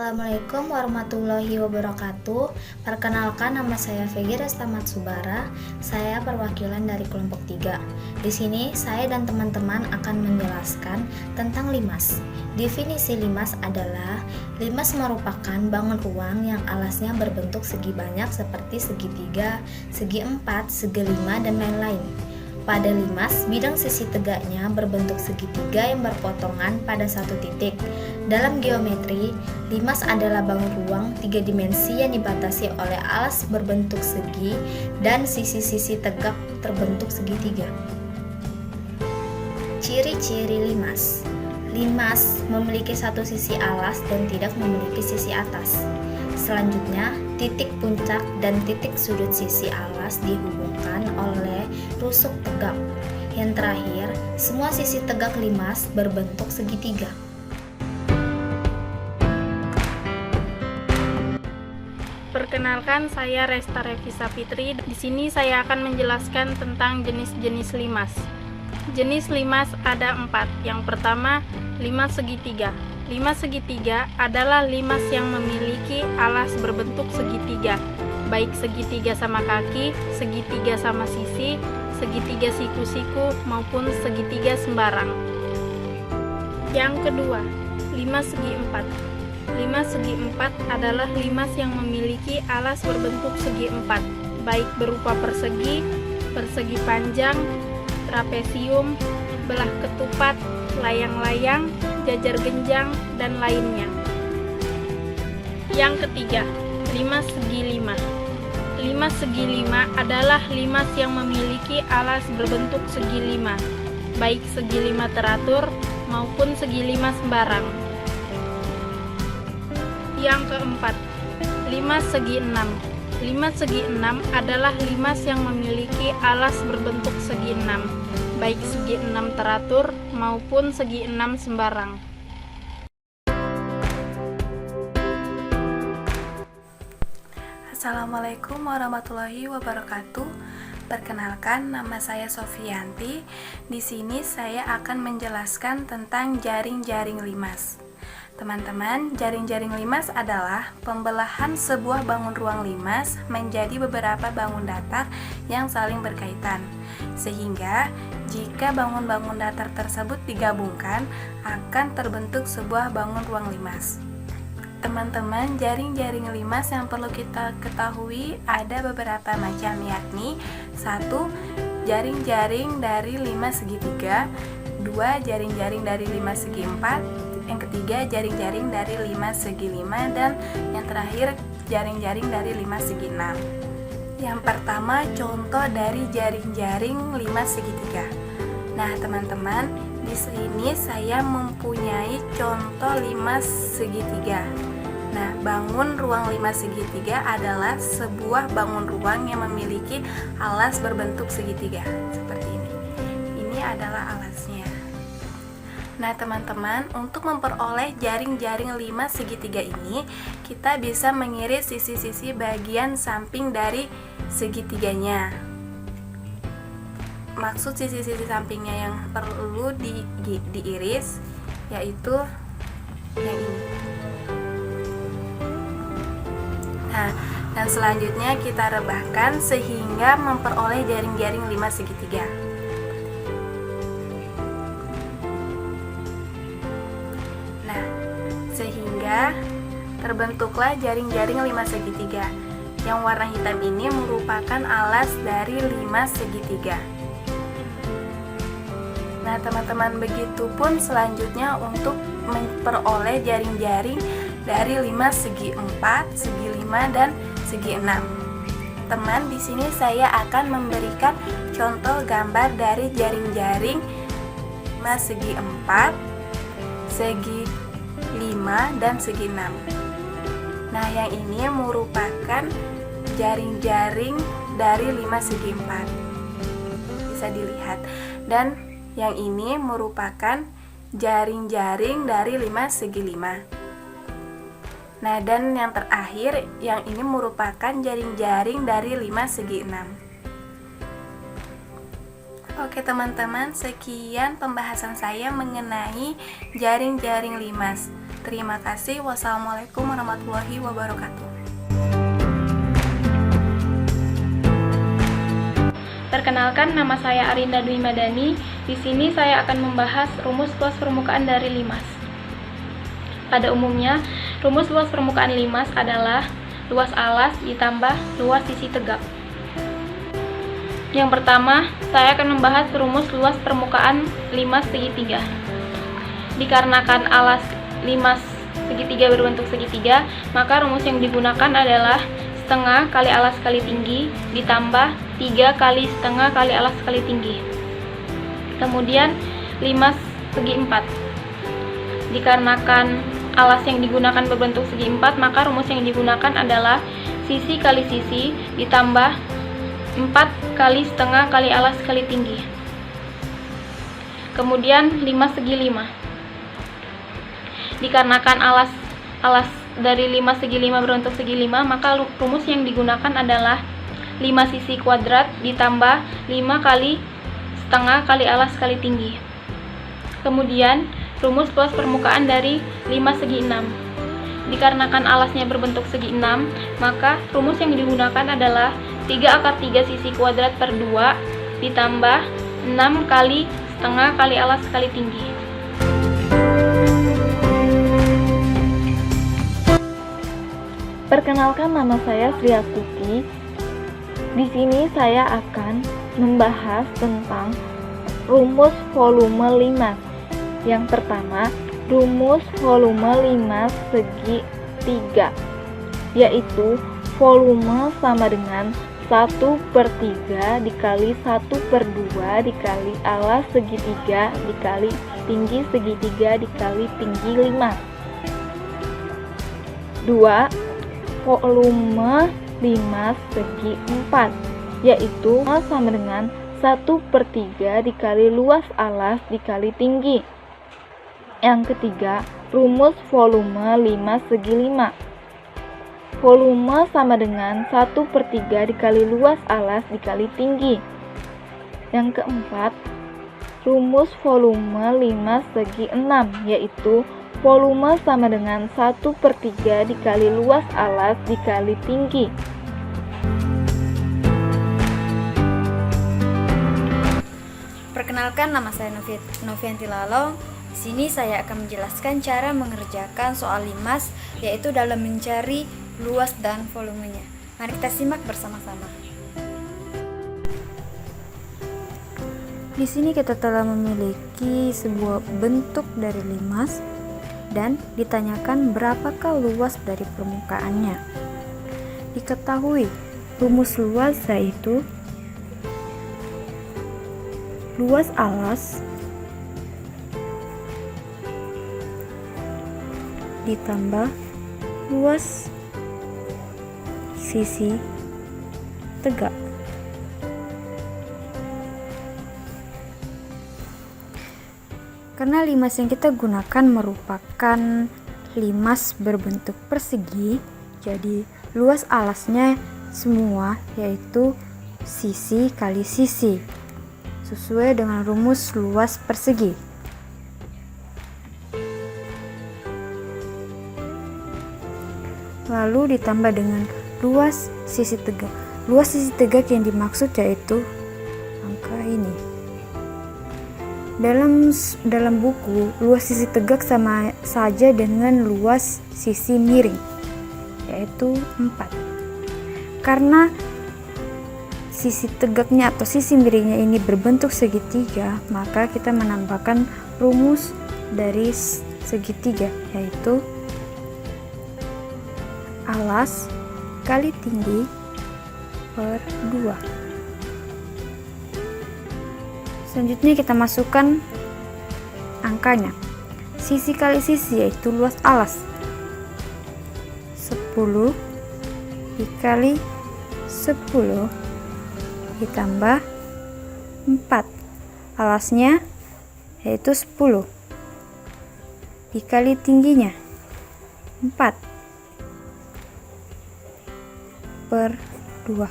Assalamualaikum warahmatullahi wabarakatuh. Perkenalkan, nama saya Vegi Restamat Subara. Saya perwakilan dari kelompok 3. Di sini saya dan teman-teman akan menjelaskan tentang limas. Definisi limas adalah limas merupakan bangun ruang yang alasnya berbentuk segi banyak seperti segitiga, segi empat, segi lima, dan lain-lain. Pada limas, bidang sisi tegaknya berbentuk segitiga yang berpotongan pada satu titik. Dalam geometri, limas adalah bangun ruang 3 dimensi yang dibatasi oleh alas berbentuk segi dan sisi-sisi tegak terbentuk segitiga. Ciri-ciri limas. Limas memiliki satu sisi alas dan tidak memiliki sisi atas. Selanjutnya, titik puncak dan titik sudut sisi alas dihubungkan oleh rusuk tegak. Yang terakhir, semua sisi tegak limas berbentuk segitiga. Perkenalkan, saya Resta Revisa Fitri. Di sini saya akan menjelaskan tentang jenis-jenis limas. Jenis limas ada 4. Yang pertama, limas segitiga. Limas segitiga adalah limas yang memiliki alas berbentuk segitiga, baik segitiga sama kaki, segitiga sama sisi, segitiga siku-siku, maupun segitiga sembarang. Yang kedua, limas segi empat. Limas segi empat adalah limas yang memiliki alas berbentuk segi empat, baik berupa persegi, persegi panjang, trapesium, belah ketupat, layang-layang, jajar genjang, dan lainnya. Yang ketiga, limas segi lima. Limas segi lima adalah limas yang memiliki alas berbentuk segi lima, baik segi lima teratur maupun segi lima sembarang. Yang keempat, limas segi enam. Limas segi enam adalah limas yang memiliki alas berbentuk segi enam, baik segi enam teratur maupun segi enam sembarang. Assalamualaikum warahmatullahi wabarakatuh. Perkenalkan, nama saya Sofianti. Di sini saya akan menjelaskan tentang jaring-jaring limas. Teman-teman, jaring-jaring limas adalah pembelahan sebuah bangun ruang limas menjadi beberapa bangun datar yang saling berkaitan. Sehingga jika bangun-bangun datar tersebut digabungkan, akan terbentuk sebuah bangun ruang limas. Teman-teman, jaring-jaring limas yang perlu kita ketahui ada beberapa macam, yakni 1. Jaring-jaring dari limas segitiga, 2. Jaring-jaring dari limas segi empat, yang ketiga jaring-jaring dari limas segi lima, dan yang terakhir jaring-jaring dari limas segi enam. Yang pertama, contoh dari jaring-jaring limas segitiga. Nah, teman-teman, di sini saya mempunyai contoh limas segitiga. Nah, bangun ruang limas segitiga adalah sebuah bangun ruang yang memiliki alas berbentuk segitiga seperti ini. Ini adalah alasnya. Nah, teman-teman, untuk memperoleh jaring-jaring limas segitiga ini, kita bisa mengiris sisi-sisi bagian samping dari segitiganya. Maksud sisi-sisi sampingnya yang perlu diiris yaitu yang ini. Nah, dan selanjutnya kita rebahkan sehingga memperoleh jaring-jaring limas segitiga. Nah, sehingga terbentuklah jaring-jaring limas segitiga. Yang warna hitam ini merupakan alas dari limas segitiga. Nah, teman-teman, begitu pun selanjutnya untuk memperoleh jaring-jaring dari limas segi 4, segi 5, dan segi 6. Teman, di sini saya akan memberikan contoh gambar dari jaring-jaring limas segi 4, segi 5, dan segi 6. Nah, yang ini merupakan jaring-jaring dari limas segi 4. Bisa dilihat. Dan yang ini merupakan jaring-jaring dari limas segi 5. Nah, dan yang terakhir, yang ini merupakan jaring-jaring dari limas segi 6. Oke teman-teman, sekian pembahasan saya mengenai jaring-jaring limas. Terima kasih. Wassalamualaikum warahmatullahi wabarakatuh. Perkenalkan, nama saya Arinda Dwi Madani. Di sini saya akan membahas rumus luas permukaan dari limas. Pada umumnya, rumus luas permukaan limas adalah luas alas ditambah luas sisi tegak. Yang pertama, saya akan membahas rumus luas permukaan limas segitiga. Dikarenakan alas limas segitiga berbentuk segitiga, maka rumus yang digunakan adalah setengah kali alas kali tinggi ditambah 3 kali setengah kali alas kali tinggi. Kemudian limas segi 4. Dikarenakan alas yang digunakan berbentuk segi 4, maka rumus yang digunakan adalah sisi kali sisi ditambah 4 kali setengah kali alas kali tinggi. Kemudian limas segi 5. Dikarenakan alas dari limas segi 5 berbentuk segi 5, maka rumus yang digunakan adalah 5 sisi kuadrat ditambah 5 kali setengah kali alas kali tinggi. Kemudian rumus luas permukaan dari limas segi 6. Dikarenakan alasnya berbentuk segi 6, maka rumus yang digunakan adalah 3/3 sisi kuadrat per 2 ditambah 6 kali setengah kali alas kali tinggi. Perkenalkan, nama saya Sri Astuti. Di sini saya akan membahas tentang rumus volume limas. Yang pertama, rumus volume limas segi 3, yaitu volume sama dengan 1/3 dikali 1/2 dikali alas segitiga dikali tinggi segitiga dikali tinggi limas. 2. Volume limas segi 4, yaitu sama dengan 1/3 dikali luas alas dikali tinggi. Yang ketiga, rumus volume limas segi 5. Volume sama dengan 1/3 dikali luas alas dikali tinggi. Yang keempat, rumus volume limas segi 6, yaitu volume sama dengan 1/3 dikali luas alas dikali tinggi. Perkenalkan, nama saya Novianti Lalong. Di sini saya akan menjelaskan cara mengerjakan soal limas, yaitu dalam mencari luas dan volumenya. Mari kita simak bersama-sama. Di sini kita telah memiliki sebuah bentuk dari limas dan ditanyakan berapakah luas dari permukaannya. Diketahui rumus luas yaitu luas alas ditambah luas sisi tegak. Karena limas yang kita gunakan merupakan limas berbentuk persegi, jadi luas alasnya semua yaitu sisi kali sisi, sesuai dengan rumus luas persegi. Lalu ditambah dengan luas sisi tegak. Luas sisi tegak yang dimaksud yaitu angka ini. Dalam buku, luas sisi tegak sama saja dengan luas sisi miring, yaitu 4. Karena sisi tegaknya atau sisi miringnya ini berbentuk segitiga, maka kita menambahkan rumus dari segitiga, yaitu alas kali tinggi per 2. Selanjutnya kita masukkan angkanya. Sisi kali sisi yaitu luas alas 10 dikali 10 ditambah 4. Alasnya yaitu 10 dikali tingginya 4 per 2.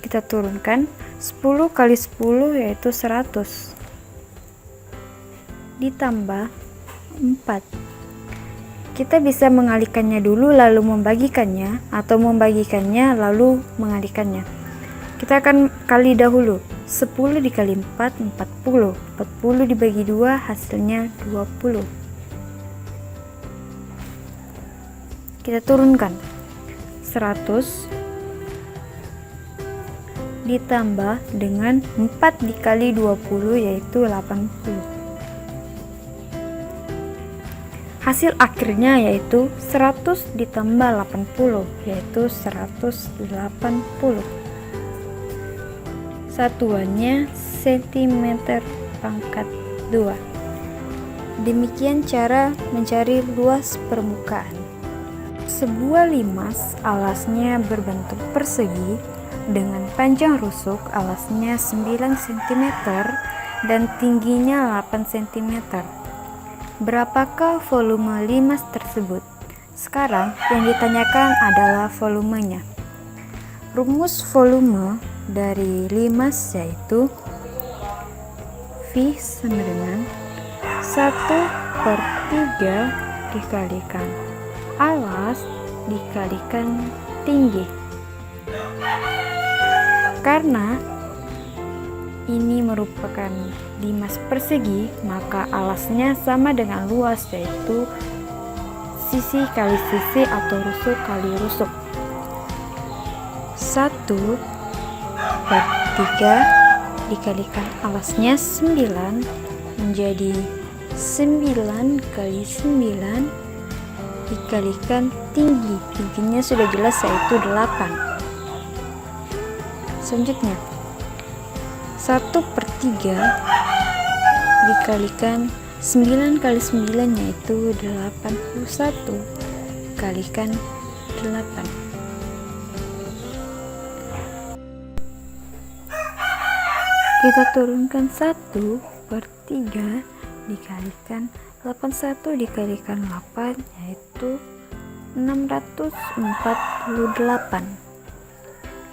Kita turunkan 10 kali 10 yaitu 100 ditambah 4. Kita bisa mengalihkannya dulu lalu membagikannya, atau membagikannya lalu mengalihkannya. Kita akan kali dahulu. 10 dikali 4, 40. 40 dibagi 2, hasilnya 20. Kita turunkan. 100 ditambah dengan 4 dikali 20, yaitu 80. Hasil akhirnya yaitu 100 ditambah 80, yaitu 180. Satuannya cm pangkat 2. Demikian cara mencari luas permukaan. Sebuah limas alasnya berbentuk persegi dengan panjang rusuk alasnya 9 cm dan tingginya 8 cm. Berapakah volume limas tersebut? Sekarang yang ditanyakan adalah volumenya. Rumus volume dari limas yaitu V sama dengan 1/3 dikalikan alas dikalikan tinggi. Karena ini merupakan limas persegi, maka alasnya sama dengan luas, yaitu sisi kali sisi atau rusuk kali rusuk. 1/3 dikalikan alasnya 9 menjadi 9 kali 9 dikalikan tinggi. Tingginya sudah jelas, yaitu 8. Selanjutnya 1/3 dikalikan 9 kali 9, yaitu 81 kalikan 8. Kita turunkan 1/3 dikalikan 81 dikalikan 8, yaitu 648.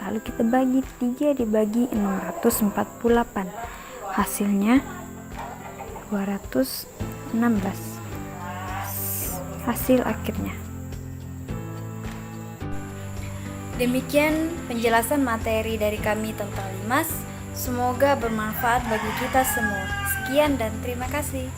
Lalu kita bagi 3 dibagi 648. Hasilnya 216. Hasil akhirnya. Demikian penjelasan materi dari kami tentang limas. Semoga bermanfaat bagi kita semua. Sekian dan terima kasih.